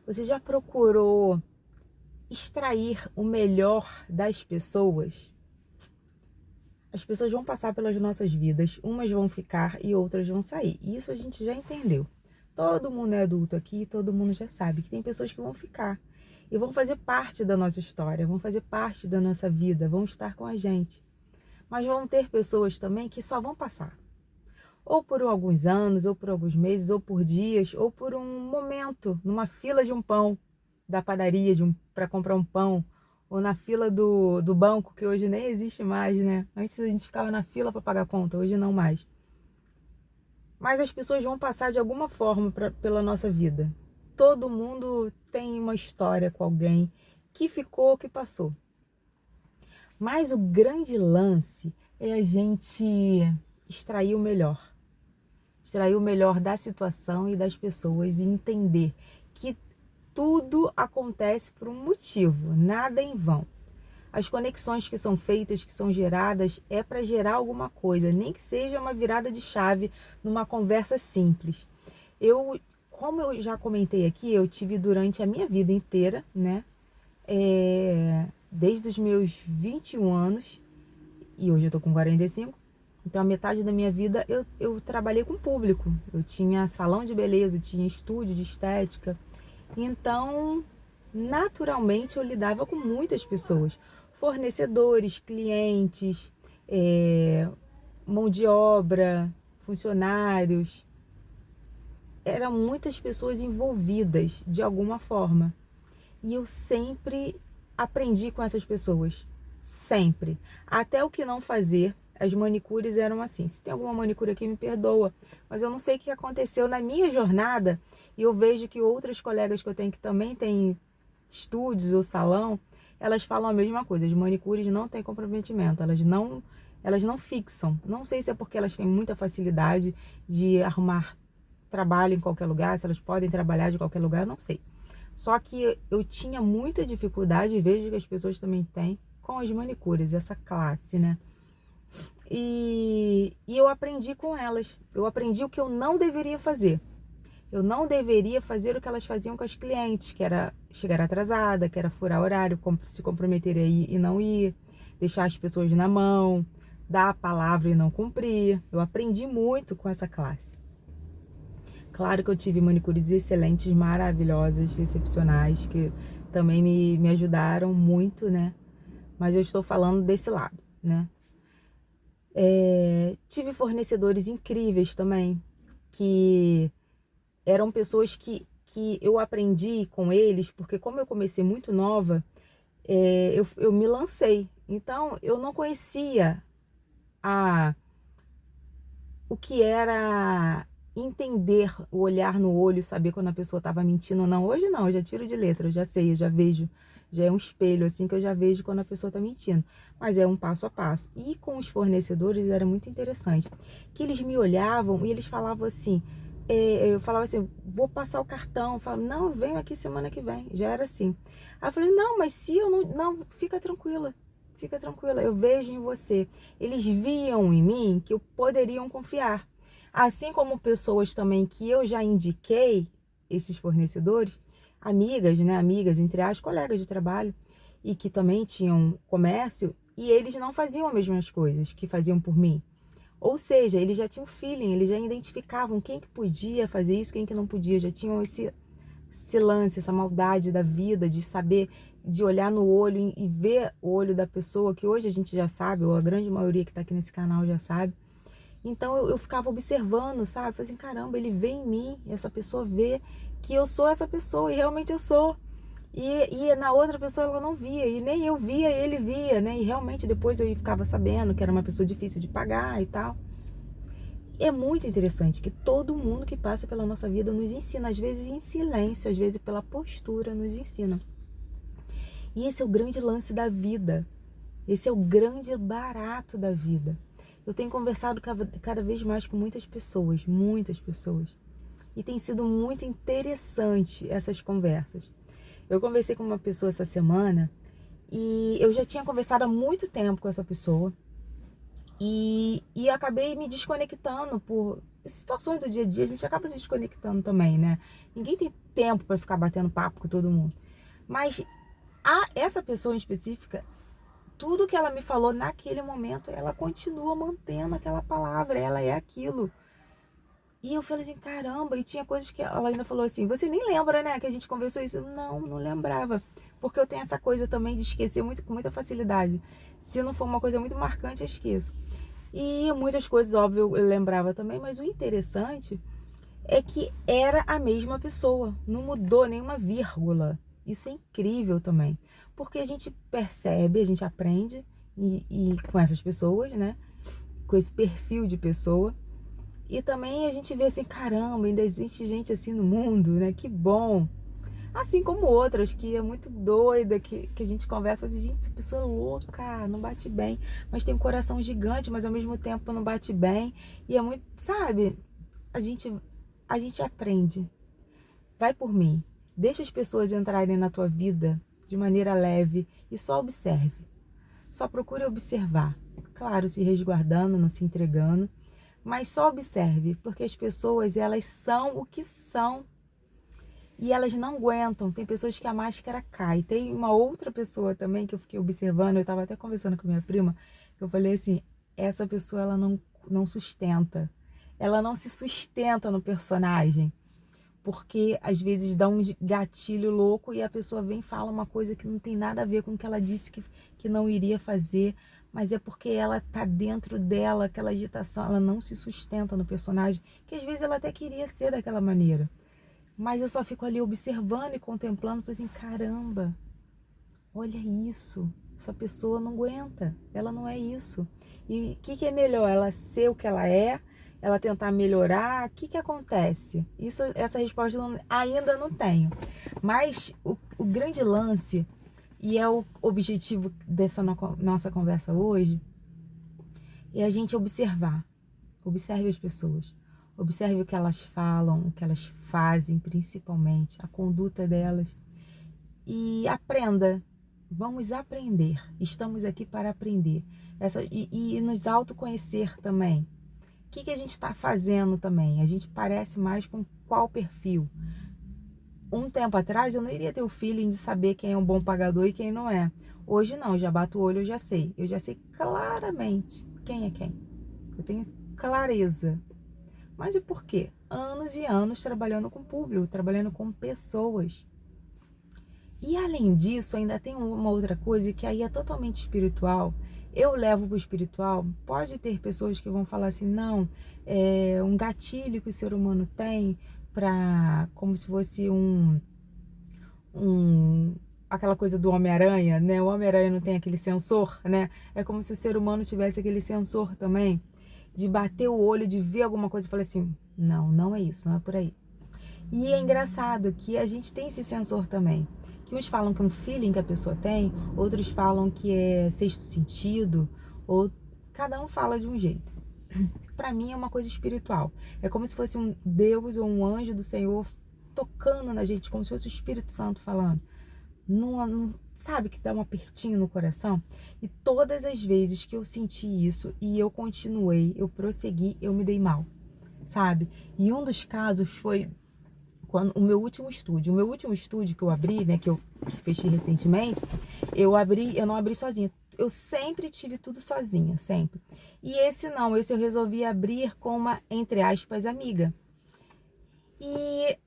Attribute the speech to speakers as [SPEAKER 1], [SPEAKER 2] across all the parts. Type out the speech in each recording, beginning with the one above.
[SPEAKER 1] Você já procurou extrair o melhor das pessoas? As pessoas vão passar pelas nossas vidas, umas vão ficar e outras vão sair. Isso a gente já entendeu. Todo mundo é adulto aqui, todo mundo já sabe que tem pessoas que vão ficar e vão fazer parte da nossa história, vão fazer parte da nossa vida, vão estar com a gente. Mas vão ter pessoas também que só vão passar. Ou por alguns anos, ou por alguns meses, ou por dias, ou por um momento, numa fila de um pão da padaria para comprar um pão, ou na fila do banco, que hoje nem existe mais, né? Antes a gente ficava na fila para pagar conta, hoje não mais. Mas as pessoas vão passar de alguma forma pela nossa vida. Todo mundo tem uma história com alguém que ficou, que passou. Mas o grande lance é a gente extrair o melhor. Extrair o melhor da situação e das pessoas e entender que tudo acontece por um motivo, nada em vão. As conexões que são feitas, que são geradas, é para gerar alguma coisa, nem que seja uma virada de chave numa conversa simples. Como eu já comentei aqui, eu tive durante a minha vida inteira, né? Desde os meus 21 anos, e hoje eu tô com 45, então a metade da minha vida eu trabalhei com público. Eu tinha salão de beleza, tinha estúdio de estética. Então, naturalmente, eu lidava com muitas pessoas. Fornecedores, clientes, mão de obra, funcionários. Eram muitas pessoas envolvidas de alguma forma. E eu sempre aprendi com essas pessoas. Sempre. Até o que não fazer. As manicures eram assim. Se tem alguma manicure aqui, me perdoa. Mas eu não sei o que aconteceu na minha jornada. E eu vejo que outras colegas que eu tenho que também têm estúdios ou salão, elas falam a mesma coisa. As manicures não têm comprometimento. Elas não fixam. Não sei se é porque elas têm muita facilidade de arrumar trabalho em qualquer lugar, se elas podem trabalhar de qualquer lugar, não sei. Só que eu tinha muita dificuldade, e vejo que as pessoas também têm, com as manicures, essa classe, né? E eu aprendi com elas. Eu aprendi o que eu não deveria fazer. Eu não deveria fazer o que elas faziam com as clientes, que era chegar atrasada, que era furar horário, se comprometer aí e não ir, deixar as pessoas na mão, dar a palavra e não cumprir. Eu aprendi muito com essa classe. Claro que eu tive manicures excelentes, maravilhosas, excepcionais, que também me ajudaram muito, né? Mas eu estou falando desse lado, né? Tive fornecedores incríveis também, que eram pessoas que eu aprendi com eles, porque como eu comecei muito nova, eu me lancei. Então, eu não conhecia a, o que era entender o olhar no olho, saber quando a pessoa estava mentindo ou não. Hoje não, eu já tiro de letra, eu já sei, eu já vejo. Já é um espelho, assim, que eu já vejo quando a pessoa está mentindo. Mas é um passo a passo. E com os fornecedores era muito interessante. Que eles me olhavam e eles falavam assim... eu falava assim, vou passar o cartão. Eu falava, não, eu venho aqui semana que vem. Já era assim. Aí eu falei, não, mas se eu não... Não, fica tranquila. Fica tranquila, eu vejo em você. Eles viam em mim que eu poderiam confiar. Assim como pessoas também que eu já indiquei, esses fornecedores, amigas, né? Amigas, entre as colegas de trabalho, e que também tinham comércio, e eles não faziam as mesmas coisas que faziam por mim. Ou seja, eles já tinham feeling, eles já identificavam quem que podia fazer isso, quem que não podia, já tinham esse lance, essa maldade da vida, de saber, de olhar no olho e ver o olho da pessoa, que hoje a gente já sabe, ou a grande maioria que tá aqui nesse canal já sabe. Então eu ficava observando, sabe? Falei assim, caramba, ele vê em mim, essa pessoa vê que eu sou essa pessoa, e realmente eu sou. E na outra pessoa ela não via, e nem eu via, ele via, né? E realmente depois eu ficava sabendo que era uma pessoa difícil de pagar e tal. É muito interessante que todo mundo que passa pela nossa vida nos ensina, às vezes em silêncio, às vezes pela postura, nos ensina. E esse é o grande lance da vida. Esse é o grande barato da vida. Eu tenho conversado cada vez mais com muitas pessoas, muitas pessoas. E tem sido muito interessante essas conversas. Eu conversei com uma pessoa essa semana e eu já tinha conversado há muito tempo com essa pessoa. E acabei me desconectando por situações do dia a dia. A gente acaba se desconectando também, né? Ninguém tem tempo para ficar batendo papo com todo mundo. Mas essa pessoa em específica, tudo que ela me falou naquele momento, ela continua mantendo aquela palavra, ela é aquilo. E eu falei assim, caramba, e tinha coisas que ela ainda falou assim, você nem lembra, né, que a gente conversou isso? Não lembrava, porque eu tenho essa coisa também de esquecer muito, com muita facilidade. Se não for uma coisa muito marcante, eu esqueço. E muitas coisas, óbvio, eu lembrava também, mas o interessante é que era a mesma pessoa, não mudou nenhuma vírgula. Isso é incrível também, porque a gente percebe, a gente aprende e com essas pessoas, né, com esse perfil de pessoa. E também a gente vê assim, caramba, ainda existe gente assim no mundo, né? Que bom. Assim como outras que é muito doida, que a gente conversa e fala assim, gente, essa pessoa é louca, não bate bem, mas tem um coração gigante, mas ao mesmo tempo não bate bem. E é muito, sabe? A gente, a gente aprende. Vai por mim. Deixa as pessoas entrarem na tua vida de maneira leve e só observe. Só procure observar. Claro, se resguardando, não se entregando. Mas só observe, porque as pessoas, elas são o que são. E elas não aguentam. Tem pessoas que a máscara cai. Tem uma outra pessoa também que eu fiquei observando, eu estava até conversando com minha prima, que eu falei assim, essa pessoa ela não sustenta. Ela não se sustenta no personagem. Porque às vezes dá um gatilho louco e a pessoa vem e fala uma coisa que não tem nada a ver com o que ela disse que não iria fazer, mas é porque ela tá dentro dela, aquela agitação, ela não se sustenta no personagem, que às vezes ela até queria ser daquela maneira. Mas eu só fico ali observando e contemplando, falei assim, caramba, olha isso, essa pessoa não aguenta, ela não é isso. E o que é melhor, ela ser o que ela tentar melhorar, o que acontece? Essa resposta ainda não tenho. Mas o grande lance, e é o objetivo dessa nossa conversa hoje, é a gente observar. Observe as pessoas. Observe o que elas falam, o que elas fazem, principalmente, a conduta delas. E aprenda. Vamos aprender. Estamos aqui para aprender. E nos autoconhecer também. O que a gente está fazendo também? A gente parece mais com qual perfil? Um tempo atrás eu não iria ter o feeling de saber quem é um bom pagador e quem não é. Hoje não, já bato o olho, eu já sei. Eu já sei claramente quem é quem. Eu tenho clareza. Mas e por quê? Anos e anos trabalhando com público, trabalhando com pessoas. E além disso, ainda tem uma outra coisa que aí é totalmente espiritual. Eu levo para o espiritual, pode ter pessoas que vão falar assim, não, é um gatilho que o ser humano tem para, como se fosse aquela coisa do Homem-Aranha, né? O Homem-Aranha não tem aquele sensor, né? É como se o ser humano tivesse aquele sensor também, de bater o olho, de ver alguma coisa e falar assim, não é isso, não é por aí. E é engraçado que a gente tem esse sensor também. Que uns falam que é um feeling que a pessoa tem, outros falam que é sexto sentido, ou cada um fala de um jeito. Para mim é uma coisa espiritual. É como se fosse um Deus ou um anjo do Senhor tocando na gente, como se fosse o Espírito Santo falando. Sabe que dá um apertinho no coração? E todas as vezes que eu senti isso e eu continuei, eu prossegui, eu me dei mal, sabe? E um dos casos foi quando o meu último estúdio que eu abri, né, que eu fechei recentemente, eu não abri sozinha. Eu sempre tive tudo sozinha, sempre. E esse eu resolvi abrir com uma, entre aspas, amiga. E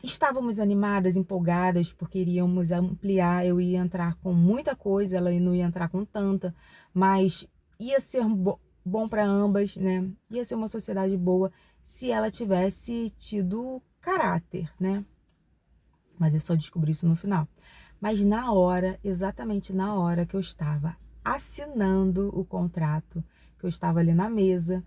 [SPEAKER 1] estávamos animadas, empolgadas, porque iríamos ampliar, eu ia entrar com muita coisa, ela não ia entrar com tanta, mas ia ser bom para ambas, né? Ia ser uma sociedade boa se ela tivesse tido caráter, né? Mas eu só descobri isso no final. Mas na hora, exatamente na hora que eu estava assinando o contrato, que eu estava ali na mesa,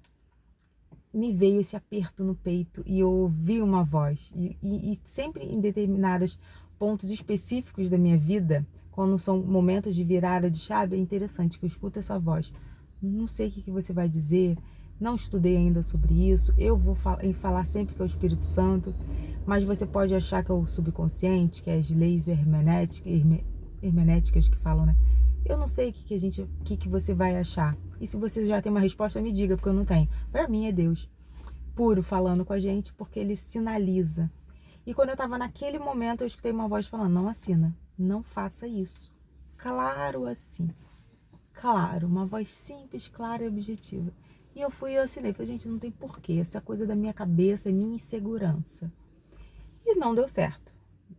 [SPEAKER 1] me veio esse aperto no peito e eu ouvi uma voz. E sempre em determinados pontos específicos da minha vida, quando são momentos de virada de chave, é interessante que eu escuto essa voz. Não sei o que você vai dizer, não estudei ainda sobre isso, eu vou falar sempre que é o Espírito Santo, mas você pode achar que é o subconsciente, que é as leis hermenéticas que falam, né? Eu não sei o que você vai achar, E se você já tem uma resposta, me diga, porque eu não tenho. Para mim é Deus puro falando com a gente, porque ele sinaliza. E quando eu estava naquele momento, eu escutei uma voz falando: não assina, não faça isso. Claro assim. Claro, uma voz simples, clara e objetiva. E eu fui e assinei. Falei, gente, não tem porquê. Essa coisa da minha cabeça é minha insegurança. E não deu certo.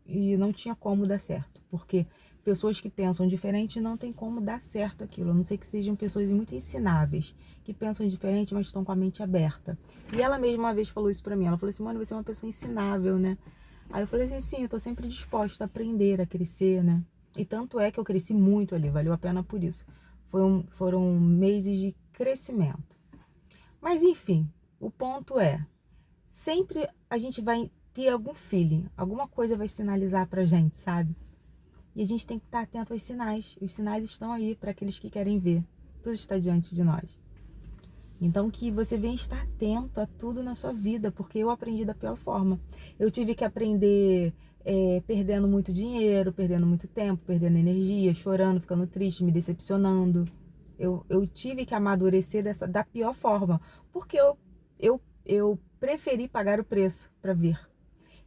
[SPEAKER 1] E não tinha como dar certo. Porque pessoas que pensam diferente não tem como dar certo aquilo. A não ser que sejam pessoas muito ensináveis, que pensam diferente, mas estão com a mente aberta. E ela mesma uma vez falou isso pra mim. Ela falou assim: mano, você é uma pessoa ensinável, né? Aí eu falei assim: sim, eu tô sempre disposta a aprender, a crescer, né? E tanto é que eu cresci muito ali, valeu a pena por isso. Foram meses de crescimento. Mas enfim, o ponto é, sempre a gente vai ter algum feeling, alguma coisa vai sinalizar pra gente, sabe? E a gente tem que estar atento aos sinais. Os sinais estão aí para aqueles que querem ver. Tudo está diante de nós. Então que você venha estar atento a tudo na sua vida, porque eu aprendi da pior forma. Eu tive que aprender perdendo muito dinheiro, perdendo muito tempo, perdendo energia, chorando, ficando triste, me decepcionando. Eu tive que amadurecer da pior forma, porque eu preferi pagar o preço para ver.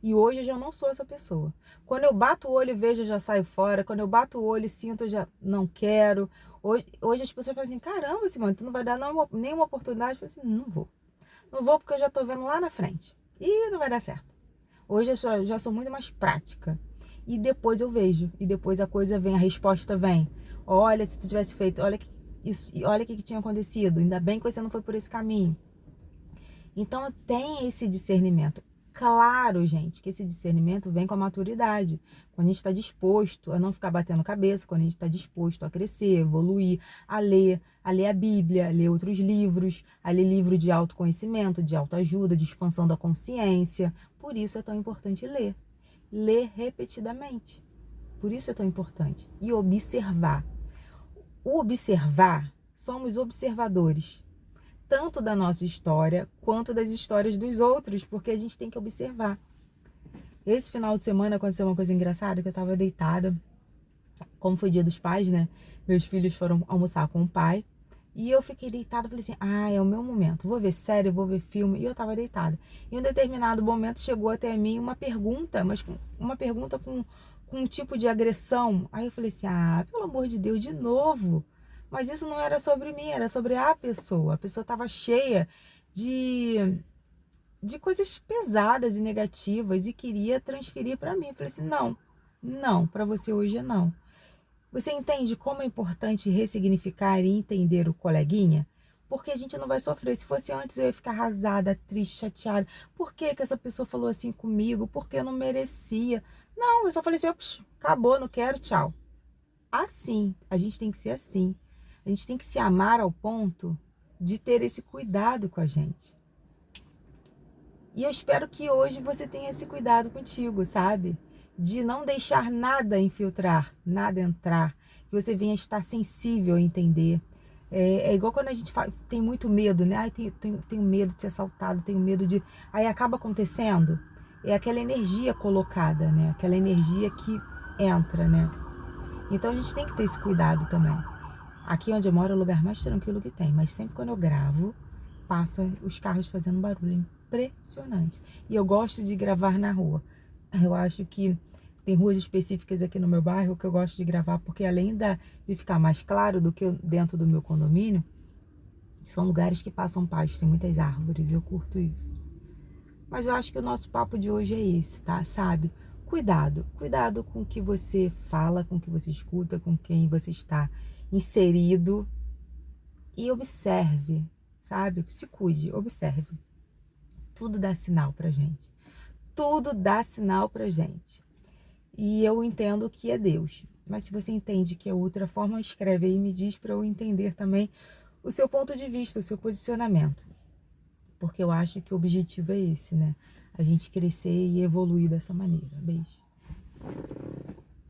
[SPEAKER 1] E hoje eu já não sou essa pessoa. Quando eu bato o olho e vejo, eu já saio fora. Quando eu bato o olho e sinto, eu já não quero. Hoje as pessoas falam assim: caramba, Simone, tu não vai dar nenhuma oportunidade? Eu falo assim: não vou. Não vou porque eu já tô vendo lá na frente. E não vai dar certo. Hoje eu já sou muito mais prática. E depois eu vejo. E depois a coisa vem, a resposta vem. Olha, se tu tivesse feito, olha isso, e olha o que tinha acontecido. Ainda bem que você não foi por esse caminho. Então tem esse discernimento. Claro, gente, que esse discernimento vem com a maturidade. Quando a gente está disposto a não ficar batendo cabeça, quando a gente está disposto a crescer, evoluir, a ler a Bíblia, a ler outros livros, a ler livro de autoconhecimento, de autoajuda, de expansão da consciência. Por isso é tão importante ler. Ler repetidamente. Por isso é tão importante. E observar. O observar, somos observadores. Tanto da nossa história, quanto das histórias dos outros, porque a gente tem que observar. Esse final de semana aconteceu uma coisa engraçada, que eu tava deitada, como foi dia dos pais, né? Meus filhos foram almoçar com o pai, e eu fiquei deitada, falei assim: é o meu momento, vou ver série, vou ver filme, e eu tava deitada. Em um determinado momento chegou até mim uma pergunta, mas uma pergunta com um tipo de agressão. Aí eu falei assim: pelo amor de Deus, de novo? Mas isso não era sobre mim, era sobre a pessoa. A pessoa estava cheia de coisas pesadas e negativas e queria transferir para mim. Eu falei assim: não, para você hoje é não. Você entende como é importante ressignificar e entender o coleguinha? Porque a gente não vai sofrer. Se fosse antes, eu ia ficar arrasada, triste, chateada. Por que essa pessoa falou assim comigo? Porque eu não merecia. Não, eu só falei assim: ops, acabou, não quero, tchau. Assim, a gente tem que ser assim. A gente tem que se amar ao ponto de ter esse cuidado com a gente. E eu espero que hoje você tenha esse cuidado contigo, sabe? De não deixar nada infiltrar, nada entrar. Que você venha estar sensível a entender. É igual quando a gente tem muito medo, né? Tenho medo de ser assaltado, tenho medo de... Aí acaba acontecendo. É aquela energia colocada, né? Aquela energia que entra, né? Então a gente tem que ter esse cuidado também. Aqui onde eu moro é o lugar mais tranquilo que tem, mas sempre quando eu gravo, passa os carros fazendo barulho impressionante. E eu gosto de gravar na rua. Eu acho que tem ruas específicas aqui no meu bairro que eu gosto de gravar, porque além de ficar mais claro do que dentro do meu condomínio, são lugares que passam paz, tem muitas árvores, eu curto isso. Mas eu acho que o nosso papo de hoje é esse, tá? Sabe? Cuidado com o que você fala, com o que você escuta, com quem você está inserido, e observe, sabe? Se cuide, observe. Tudo dá sinal pra gente. Tudo dá sinal pra gente. E eu entendo que é Deus. Mas se você entende que é outra forma, escreve aí e me diz para eu entender também o seu ponto de vista, o seu posicionamento. Porque eu acho que o objetivo é esse, né? A gente crescer e evoluir dessa maneira. Beijo.